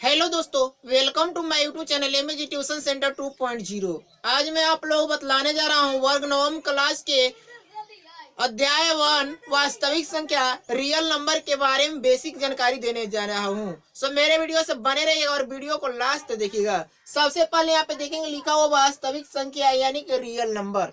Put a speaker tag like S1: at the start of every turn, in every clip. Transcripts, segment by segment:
S1: Hello दोस्तों, welcome to my YouTube channel MAG tuition centre 2.0। आज मैं आप लोगों को बतलाने जा रहा हूं वर्ग नवम क्लास के अध्याय 1 वास्तविक संख्या रियल नंबर के बारे में बेसिक जानकारी देने जा रहा हूं। सो मेरे वीडियो से बने रहिएगा और वीडियो को लास्ट तक देखिएगा। सबसे पहले यहाँ पे देखेंगे लिखा हुआ वास्तविक संख्या यानी कि रियल नंबर।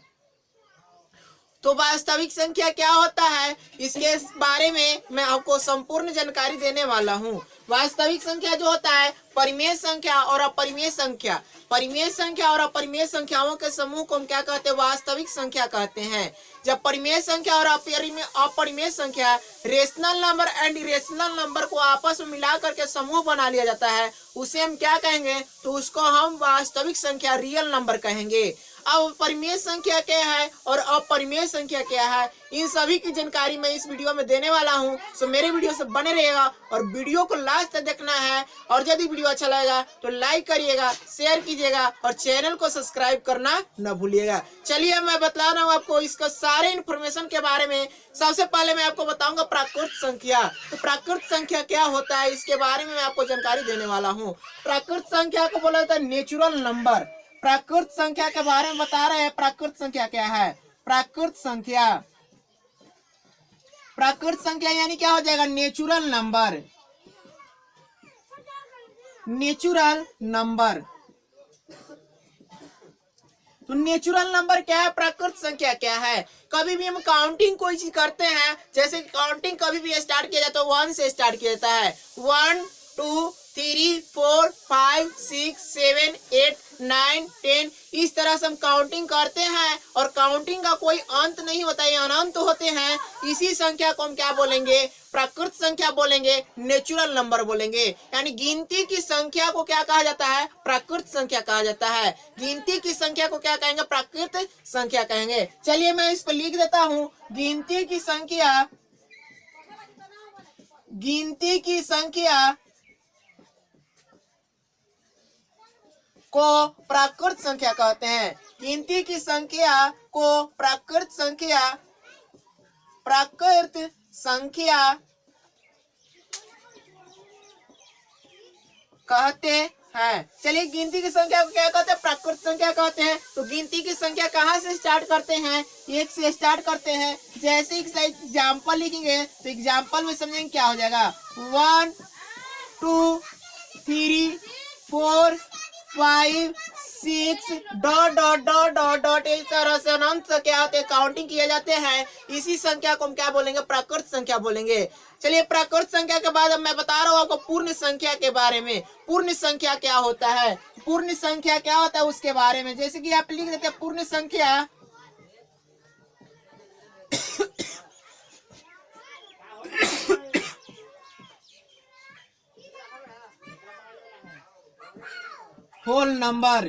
S1: तो वास्तविक संख्या क्या होता है इसके बारे में मैं आपको संपूर्ण जानकारी देने वाला हूं। वास्तविक संख्या जो होता है परिमेय संख्या और अपरिमेय संख्या, परिमेय संख्या और अपरिमेय संख्याओं के समूह को हम क्या कहते हैं? वास्तविक संख्या कहते हैं। जब परिमेय संख्या और अपरिमेय संख्या rational number and irrational number को आपस में मिला करके समूह बना लिया जाता है, उसे हम क्या कहेंगे? तो उसको हम वास्तविक संख्या रियल नंबर कहेंगे। अब परिमेय संख्या क्या है और अपरिमेय संख्या क्या है, इन सभी की जानकारी मैं इस वीडियो में देने वाला हूं। सो मेरे वीडियो से बने रहिएगा और वीडियो को लास्ट तक देखना है। और यदि वीडियो अच्छा लगेगा तो लाइक करिएगा, शेयर कीजिएगा और चैनल को सब्सक्राइब करना न भूलिएगा। चलिए मैं बता रहा हूँ आपको इसका सारे इन्फॉर्मेशन के बारे में। सबसे पहले मैं आपको बताऊंगा प्राकृत संख्या। तो प्राकृत संख्या क्या होता है इसके बारे में मैं आपको जानकारी देने वाला हूँ। प्राकृत संख्या को बोला जाता है नेचुरल नंबर। प्राकृत संख्या के बारे में बता रहे हैं। प्राकृत संख्या क्या है? प्राकृत संख्या, प्राकृत संख्या यानी क्या हो जाएगा? Natural number, natural number. तो नेचुरल नंबर क्या है? प्राकृत संख्या क्या है? कभी भी हम काउंटिंग कोई चीज करते हैं, जैसे काउंटिंग कभी भी स्टार्ट किया जाता है 1 से स्टार्ट किया जाता है। 1 2 3 4 5 6 7 8 9 10 इस तरह से हम काउंटिंग करते हैं और काउंटिंग का कोई अंत नहीं होता है, अनंत होते हैं। इसी संख्या को हम क्या बोलेंगे? प्राकृत संख्या बोलेंगे, नेचुरल नंबर बोलेंगे। यानी गिनती की संख्या को क्या कहा जाता है? प्राकृत संख्या कहा जाता है। गिनती की संख्या को क्या कहेंगे? प्राकृत संख्या कहेंगे। चलिए मैं इस पर लिख देता हूँ। गिनती की संख्या, गिनती की संख्या को प्राकृत संख्या कहते हैं। गिनती की संख्या को प्राकृत संख्या, प्राकृत संख्या कहते हैं। चलिए गिनती की संख्या को क्या कहते हैं? प्राकृत संख्या कहते हैं। तो गिनती की संख्या कहाँ से स्टार्ट करते हैं? 1 से स्टार्ट करते हैं। जैसे एग्जाम्पल लिखेंगे तो एग्जाम्पल में समझेंगे क्या हो जाएगा। 1 2 3 4 5 6 dot dot dot dot dot इस तरह से अनंत क्या होते हैं? काउंटिंग किए जाते हैं। इसी संख्या को हम क्या बोलेंगे? प्राकृत संख्या बोलेंगे। चलिए प्राकृत संख्या के बाद अब मैं बता रहा हूँ आपको पूर्ण संख्या के बारे में। पूर्ण संख्या क्या होता है? पूर्ण संख्या क्या होता है उसके बारे में, जैसे कि आप लिख देते हैं पूर्ण संख्या होल नंबर,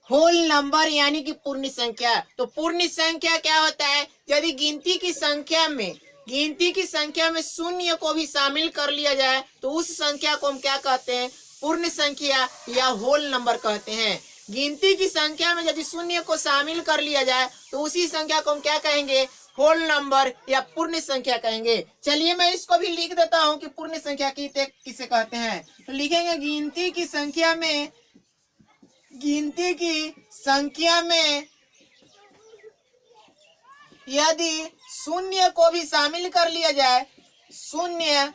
S1: होल नंबर यानी कि पूर्ण संख्या। तो पूर्ण संख्या क्या होता है? यदि गिनती की संख्या में, गिनती की संख्या में शून्य को भी शामिल कर लिया जाए तो उस संख्या को हम क्या कहते हैं? पूर्ण संख्या या होल नंबर कहते हैं। गिनती की संख्या में यदि शून्य को शामिल कर लिया जाए तो उसी संख्या को हम क्या कहेंगे? होल नंबर या पूर्ण संख्या कहेंगे। चलिए मैं इसको भी लिख देता हूं कि पूर्ण संख्या किसे कहते हैं। तो लिखेंगे गिनती की संख्या में, गिनती की संख्या में यदि शून्य को भी शामिल कर लिया जाए, शून्य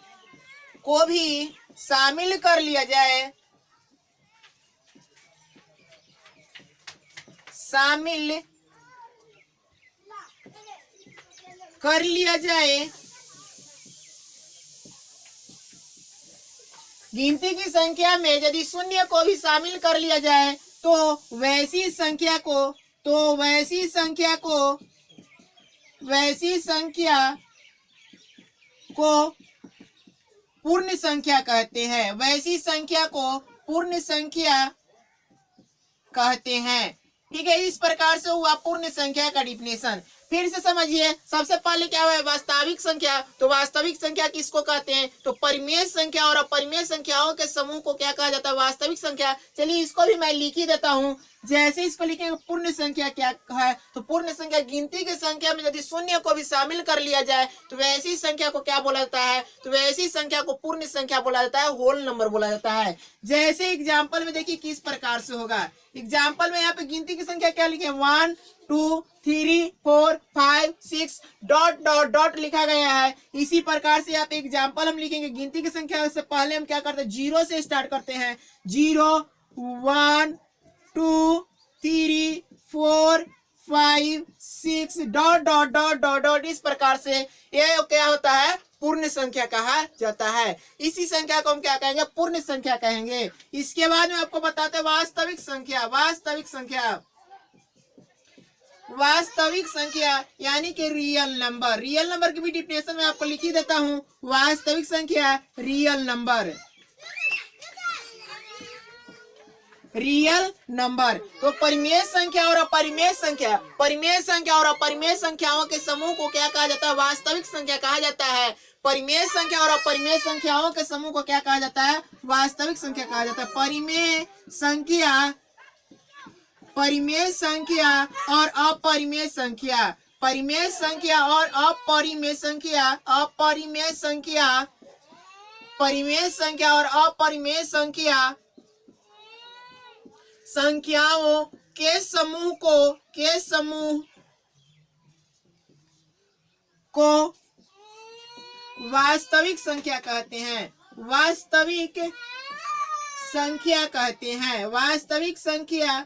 S1: को भी शामिल कर लिया जाए, शामिल कर लिया जाए, गिनती की संख्या में यदि शून्य को भी शामिल कर लिया जाए तो वैसी संख्या को, तो वैसी संख्या को, वैसी संख्या को पूर्ण संख्या कहते हैं। वैसी संख्या को पूर्ण संख्या कहते हैं। ठीक है, इस प्रकार से हुआ पूर्ण संख्या का डिफिनेशन। फिर से समझिए, सबसे पहले क्या है वास्तविक संख्या। तो वास्तविक संख्या किसको कहते हैं? तो परिमेय संख्या और अपरिमेय संख्याओं के समूह को क्या कहा जाता है? वास्तविक संख्या। चलिए इसको भी मैं लिख ही देता हूँ। जैसे इसको लिखेंगे पूर्ण संख्या क्या है? तो पूर्ण संख्या गिनती की संख्या में यदि शून्य को भी शामिल कर लिया जाए तो वैसी संख्या को क्या बोला जाता है? तो वैसी संख्या को पूर्ण संख्या बोला जाता है, होल नंबर बोला जाता है। जैसे एग्जाम्पल में देखिए किस प्रकार से होगा। एग्जाम्पल में यहाँ पे गिनती की संख्या क्या लिखे? 1 2 3 4 5 6 डॉट डॉट डॉट लिखा गया है। इसी प्रकार से यहाँ पे एग्जाम्पल हम लिखेंगे। गिनती की संख्या से पहले हम क्या करते हैं? 0 से स्टार्ट करते हैं। 0 1 2 3 4 5 6 dot dot dot dot dot. इस प्रकार से ये क्या होता है? पूर्ण संख्या कहा जाता है। इसी संख्या को हम क्या कहेंगे? पूर्ण संख्या कहेंगे। इसके बाद में आपको बताते हैं वास्तविक संख्या। वास्तविक संख्या, वास्तविक संख्या यानी कि रियल नंबर। रियल नंबर की भी डिफिनेशन मैं आपको लिख ही देता हूं। वास्तविक संख्या रियल नंबर। रियल नंबर तो परिमेय संख्या और अपरिमेय संख्या, परिमेय संख्या और अपरिमेय संख्याओं के समूह को क्या कहा जाता है? वास्तविक संख्या कहा जाता है। परिमेय संख्या और अपरिमेय संख्याओं के समूह को क्या कहा जाता है? वास्तविक संख्या कहा जाता है। परिमेय संख्या, परिमेय संख्या और अपरिमेय संख्या, परिमेय संख्या और अपरिमेय संख्या, अपरिमेय संख्या, परिमेय संख्या और अपरिमेय संख्या संख्याओं के समूह को वास्तविक संख्या कहते हैं। वास्तविक संख्या कहते हैं। वास्तविक संख्या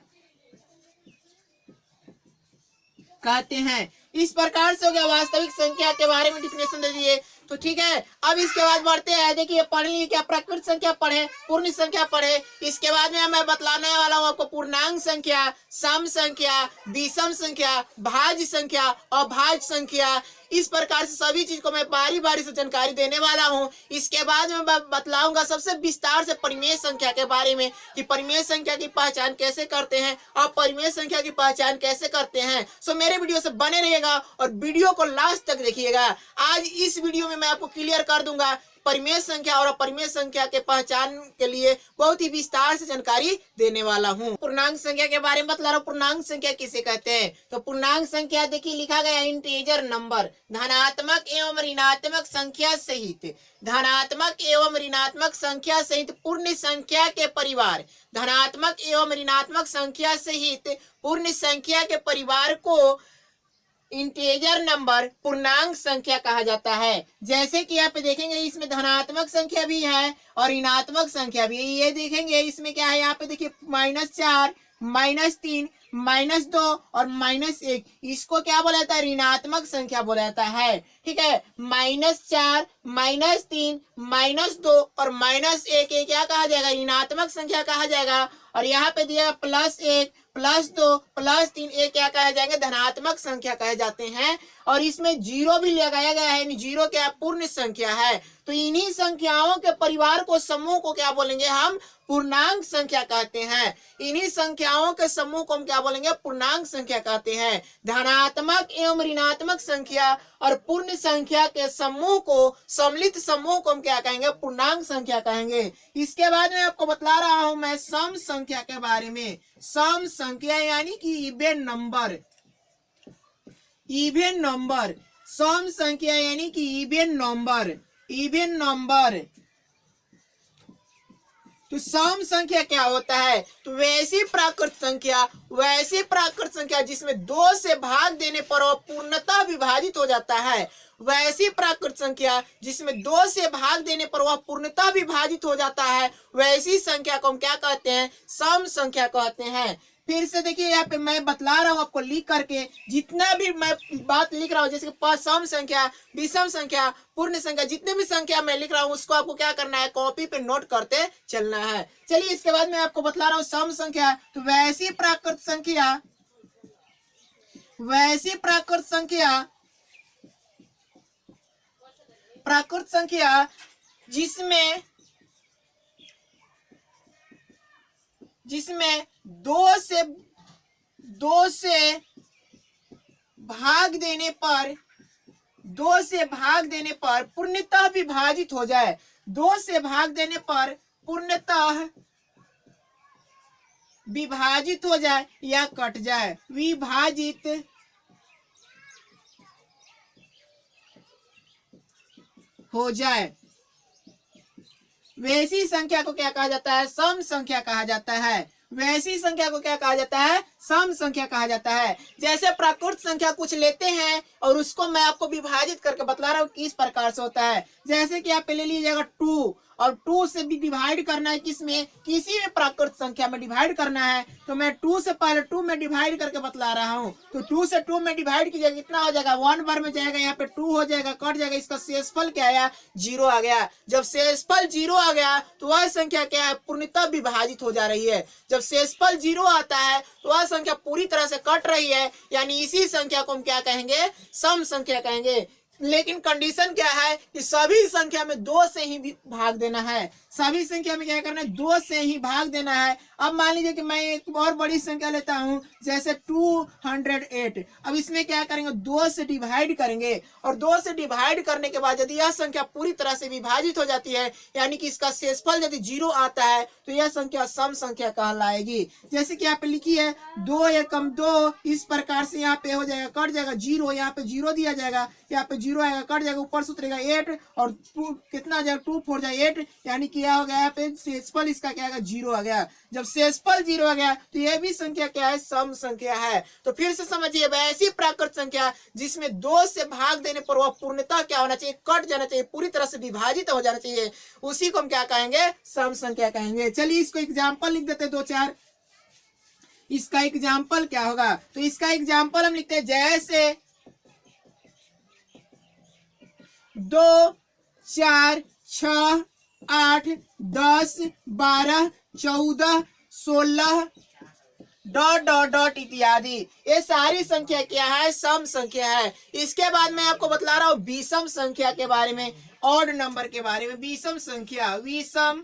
S1: कहते हैं। इस प्रकार से हो गया वास्तविक संख्या के बारे में डिफिनेशन दे दिए। तो ठीक है, अब इसके बाद बढ़ते हैं। देखिए पढ़ लिए क्या? प्राकृत संख्या पढ़े, पूर्ण संख्या पढ़े। इसके बाद में मैं बतलाने वाला हूँ आपको पूर्णांक संख्या, सम संख्या, विषम संख्या, भाज्य संख्या, अभाज्य संख्या। इस प्रकार से सभी चीज को मैं बारी बारी से जानकारी देने वाला हूँ। इसके बाद में मैं बतलाऊंगा सबसे विस्तार से परिमेय संख्या के बारे में कि परिमेय संख्या की पहचान कैसे करते हैं और परिमेय संख्या की पहचान कैसे करते हैं। सो मेरे वीडियो से बने रहिएगा और वीडियो को लास्ट तक देखिएगा। आज इस वीडियो में मैं आपको क्लियर कर दूंगा परिमेय संख्या और अपरिमेय संख्या के पहचान के लिए बहुत ही विस्तार से जानकारी देने वाला हूँ। पूर्णांक संख्या के बारे में बतला रहा हूँ। पूर्णांक संख्या किसे कहते हैं? तो पूर्णांक संख्या देखिए लिखा गया इंटीजर नंबर, धनात्मक एवं ऋणात्मक संख्या सहित, धनात्मक एवं ऋणात्मक संख्या सहित पूर्ण संख्या के परिवार, धनात्मक एवं ऋणात्मक संख्या सहित पूर्ण संख्या के परिवार को इंटीजर नंबर, पूर्णांक संख्या कहा जाता है। जैसे कि यहाँ पे देखेंगे इसमें धनात्मक संख्या भी है और ऋणात्मक संख्या भी है। ये देखेंगे इसमें क्या है? यहाँ पे देखिए -4, -3, -2 और -1। इसको क्या बोला जाता है? ऋणात्मक संख्या बोला जाता है। ठीक है, -4, -3, -2 और -1 ये क्या कहा जाएगा? ऋणात्मक संख्या कहा जाएगा। और यहाँ पे दिया +1, +2, +3 ये क्या कहे जाएंगे? धनात्मक संख्या कहे जाते हैं। और इसमें 0 भी लगाया गया है। 0 क्या? पूर्ण संख्या है। तो इन्हीं संख्याओं के परिवार को, समूह को क्या बोलेंगे हम? पूर्णांक संख्या कहते हैं। इन्हीं संख्याओं के समूह को हम क्या बोलेंगे? पूर्णांक संख्या कहते हैं। धनात्मक एवं ऋणात्मक संख्या और पूर्ण संख्या के समूह को, सम्मिलित समूह को हम क्या कहेंगे? पूर्णांक संख्या कहेंगे। इसके बाद में आपको बतला रहा हूं मैं सम संख्या के बारे में। सम संख्या यानी कि इवन नंबर, इवन नंबर। सम संख्या यानी कि इवन नंबर, इवन नंबर। तो सम संख्या क्या होता है? तो वैसी प्राकृत संख्या, वैसी प्राकृत संख्या जिसमें 2 से भाग देने पर वह पूर्णतः विभाजित हो जाता है। वैसी प्राकृत संख्या जिसमें 2 से भाग देने पर वह पूर्णतः विभाजित हो जाता है, वैसी संख्या को हम क्या कहते हैं? सम संख्या कहते हैं। फिर से देखिए यहाँ पे मैं बतला रहा हूँ आपको लिख करके। जितना भी मैं बात लिख रहा हूँ जैसे सम संख्या, विषम संख्या, पूर्ण संख्या, जितने भी संख्या मैं लिख रहा हूँ उसको आपको क्या करना है? कॉपी पे नोट करते चलना है। चलिए इसके बाद मैं आपको बतला रहा हूँ सम संख्या। तो वैसी प्राकृत संख्या, वैसी प्राकृत संख्या, प्राकृत संख्या जिसमें 2 से भाग देने पर, 2 से भाग देने पर पूर्णतः विभाजित हो जाए, 2 से भाग देने पर पूर्णतः विभाजित हो जाए या कट जाए, विभाजित हो जाए, वैसी संख्या को क्या कहा जाता है? सम संख्या कहा जाता है। वैसी संख्या को क्या कहा जाता है? सम संख्या कहा जाता है। जैसे प्राकृत संख्या कुछ लेते हैं और उसको मैं आपको विभाजित करके बतला रहा हूँ किस प्रकार से होता है। जैसे कि आप ले लीजिएगा 2, और 2 से भी डिवाइड करना है, किसमें? किसी भी प्राकृत संख्या में डिवाइड करना है, तो मैं 2 से पहले 2 में डिवाइड करके बतला रहा हूँ। तो 2 से 2 में डिवाइड कीजिएगा, कितना हो जाएगा? 1 बार में जाएगा, यहाँ पे 2 हो जाएगा, कट जाएगा, इसका शेषफल क्या आया? 0 आ गया। जब शेषफल 0 आ गया तो वह संख्या क्या है? पूर्णतः विभाजित हो जा रही है। जब शेषफल 0 आता है तो वह संख्या पूरी तरह से कट रही है, यानी इसी संख्या को हम क्या कहेंगे? सम संख्या कहेंगे। लेकिन कंडीशन क्या है कि सभी संख्या में 2 से ही भाग देना है, सभी संख्या में क्या करना है? 2 से ही भाग देना है। अब मान लीजिए कि मैं एक और बड़ी संख्या लेता हूं, जैसे 208। अब इसमें क्या करेंगे? 2 से डिवाइड करेंगे, और 2 से डिवाइड करने के बाद यदि यह संख्या पूरी तरह से विभाजित हो जाती है, यानी कि इसका शेषफल यदि 0 आता है, तो यह संख्या सम संख्या कहलाएगी। जैसे कि यहाँ पे लिखी है 2 एकम 2, इस प्रकार से यहाँ पे हो जाएगा, कट जाएगा 0, यहाँ पे 0 दिया जाएगा, यहाँ पे 0 आएगा, कट जाएगा, ऊपर से उतरेगा 8, और 2 कितना आ जाएगा? 2 4 जाए 8, यानी कि क्या हो गया? यहाँ पे शेषफल इसका क्या आएगा? 0 आ गया। जब शेषफल 0 आ गया तो यह भी संख्या क्या है? सम संख्या है। तो फिर से समझिए, ऐसी प्राकृत संख्या जिसमें 2 से भाग देने पर वह पूर्णतः क्या होना चाहिए? कट जाना चाहिए, पूरी तरह से विभाजित हो जाना चाहिए, उसी को हम क्या कहेंगे? सम संख्या कहेंगे। चलिए इसको एग्जाम्पल लिख देते हैं 2-4। इसका एग्जाम्पल क्या होगा? तो इसका एग्जाम्पल हम लिखते हैं, जैसे 2 4 6 8 10 12 14 16 डॉट डॉट डॉट इत्यादि, ये सारी संख्या क्या है? सम संख्या है। इसके बाद मैं आपको बतला रहा हूं विषम संख्या के बारे में, ऑड नंबर के बारे में। विषम संख्या, विषम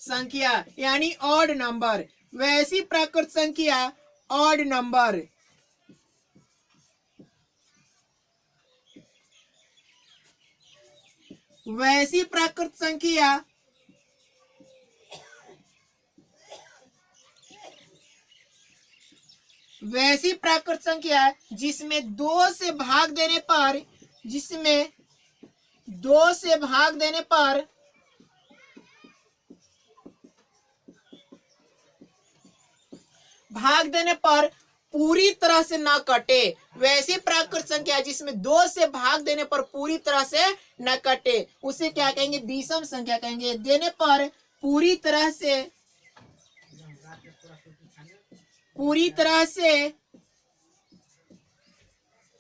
S1: संख्या यानी ऑड नंबर। वैसी प्राकृत संख्या ऑड नंबर, वैसी प्राकृत संख्या वैसी प्राकृत संख्या जिसमें 2 से भाग देने पर, जिसमें 2 से भाग देने पर पूरी तरह से ना कटे। वैसी प्राकृत संख्या जिसमें 2 से भाग देने पर पूरी तरह से न कटे, उसे क्या कहेंगे? विषम संख्या कहेंगे। देने पर पूरी तरह से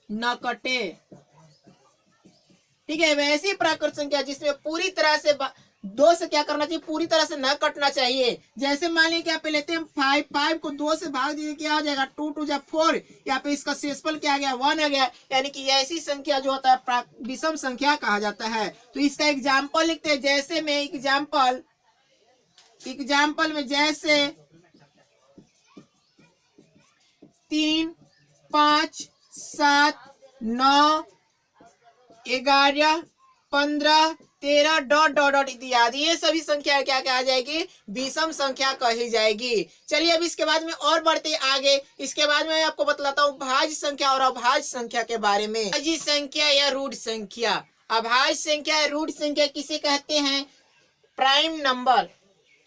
S1: न कटे, ठीक है। वैसी प्राकृत संख्या जिसमें पूरी तरह से 2 से क्या करना चाहिए? पूरी तरह से न कटना चाहिए। जैसे मान लीजिए यहाँ पे लेते हैं 5 को 2 से भाग दीजिए, क्या हो जाएगा? 2 2 जा 4, यहाँ पे इसका शेषफल क्या आ गया? 1 आ गया, यानी कि ऐसी संख्या जो होता है विषम संख्या कहा जाता है। तो इसका एग्जाम्पल लिखते हैं, जैसे में एग्जाम्पल में जैसे 3 5 7 9 11 15 13 डॉट डॉट डॉट इत्यादि, ये सभी संख्या क्या कहा जाएगी? विषम संख्या कही जाएगी। चलिए अब इसके बाद में और बढ़ते आगे। इसके बाद में आपको बतलाता हूँ भाज्य संख्या और अभाज्य संख्या के बारे में। भाज्य संख्या या रूढ़ संख्या। अभाज्य संख्या या रूढ़ संख्या किसे कहते हैं? Prime number.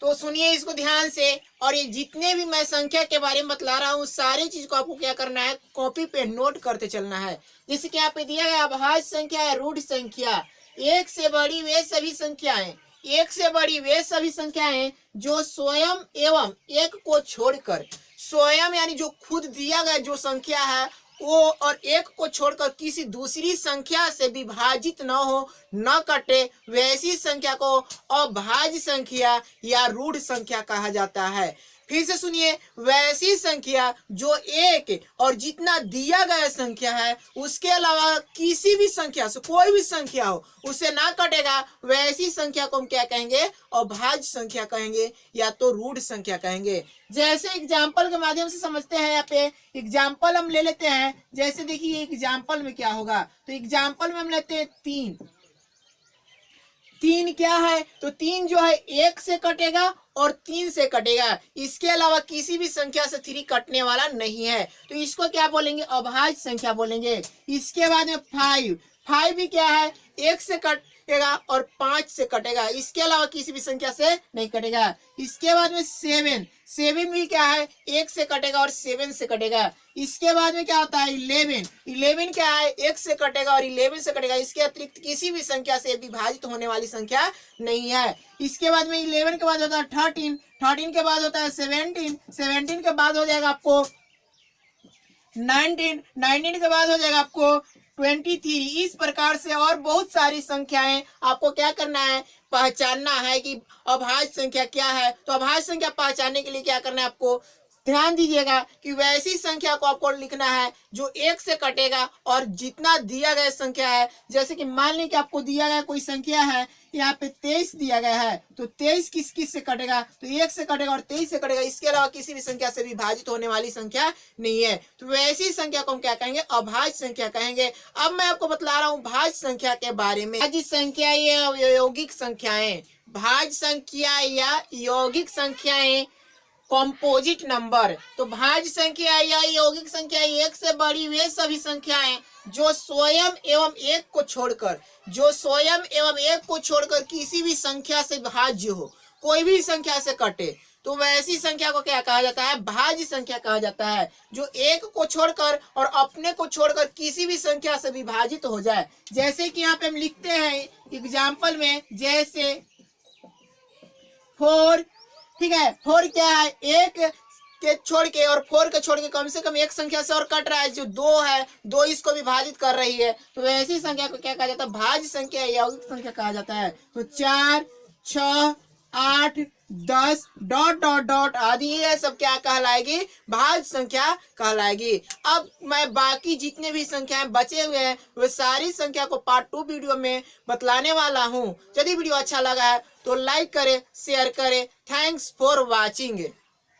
S1: तो सुनिए इसको ध्यान से, और ये जितने भी मैं संख्या के बारे में बतला रहा हूँ, सारी चीज को आपको क्या करना है? कॉपी पे नोट करते चलना है। जैसे कि यहाँ पे दिया गया अभाज्य संख्या या रूढ़ संख्या, एक से बड़ी वे सभी संख्याएं जो स्वयं एवं एक को छोड़कर, स्वयं यानी जो खुद दिया गया जो संख्या है वो, और एक को छोड़कर किसी दूसरी संख्या से विभाजित न हो, न कटे, वैसी संख्या को अभाज्य संख्या या रूढ़ संख्या कहा जाता है। फिर से सुनिए, वैसी संख्या जो एक और जितना दिया गया संख्या है उसके अलावा किसी भी संख्या से, कोई भी संख्या हो, उससे ना कटेगा, वैसी संख्या को हम क्या कहेंगे? अभाज्य संख्या कहेंगे या तो रूढ़ संख्या कहेंगे। जैसे एग्जाम्पल के माध्यम से समझते हैं। यहाँ पे एग्जाम्पल हम ले लेते हैं। जैसे देखिए एग्जाम्पल में क्या होगा, तो एग्जाम्पल में हम लेते हैं 3। 3 क्या है? तो 3 जो है 1 से कटेगा और 3 से कटेगा, इसके अलावा किसी भी संख्या से 3 कटने वाला नहीं है, तो इसको क्या बोलेंगे? अभाज्य संख्या बोलेंगे। इसके बाद में 5। 5 भी क्या है? 1 से कटेगा और 5 से कटेगा, इसके अलावा किसी भी संख्या से नहीं कटेगा। इसके बाद में 7। 7 भी क्या है? 1 से कटेगा और 7 से कटेगा। इसके बाद में क्या होता है? 11। 11 क्या है? 1 से कटेगा और 11 से कटेगा, इसके अतिरिक्त किसी भी संख्या से विभाजित होने वाली संख्या नहीं है। इसके बाद में 11 के बाद होता है 13। 13 के बाद होता है 17। 17 के बाद हो जाएगा आपको 19। 19 के बाद हो जाएगा आपको 23। इस प्रकार से और बहुत सारी संख्याएं आपको क्या करना है? पहचानना है कि अभाज्य संख्या क्या है। तो अभाज्य संख्या पहचानने के लिए क्या करना है आपको? ध्यान दीजिएगा कि वैसी संख्या को आपको लिखना है जो 1 से कटेगा और जितना दिया गया संख्या है, जैसे कि मान लीजिए कि आपको दिया गया कोई संख्या है, यहाँ पे 23 दिया गया है, तो 23 किस किस से कटेगा? तो 1 से कटेगा और 23 से कटेगा, इसके अलावा किसी भी संख्या से विभाजित होने वाली संख्या नहीं है, तो वैसी संख्या को हम क्या कहेंगे? अभाज्य संख्या कहेंगे। अब मैं आपको बतला रहा हूँ भाज्य संख्या के बारे में। भाज्य संख्या या यौगिक संख्याएं, भाज्य संख्या या यौगिक संख्याएं, कॉम्पोजिट नंबर। तो भाज्य संख्या या यौगिक संख्या 1 से बड़ी वे सभी संख्याएं जो स्वयं एवं एक को छोड़कर किसी भी संख्या से भाज्य हो, कोई भी संख्या से कटे, तो वैसी संख्या को क्या कहा जाता है? भाज्य संख्या कहा जाता है। जो एक को छोड़कर और अपने को छोड़कर किसी भी संख्या से विभाजित हो जाए। जैसे कि यहाँ पे हम लिखते हैं एग्जाम्पल में, जैसे 4, ठीक है, 4 क्या है? 1 के छोड़ के और 4 के छोड़ के कम से कम एक संख्या से और कट रहा है, जो 2 है, 2 इसको विभाजित कर रही है, तो ऐसी संख्या को क्या कहा जाता है? भाज्य संख्या या यौगिक संख्या कहा जाता है। तो 4, 6, 8, 10 डॉट डॉट डॉट आदि ये सब क्या कहलाएगी? भाज्य संख्या कहलाएगी। अब मैं बाकी जितने भी संख्याएं बचे हुए हैं वो सारी संख्या को पार्ट 2 वीडियो में बतलाने वाला हूं। यदि वीडियो अच्छा लगा है तो लाइक करें, शेयर करें। Thanks for watching.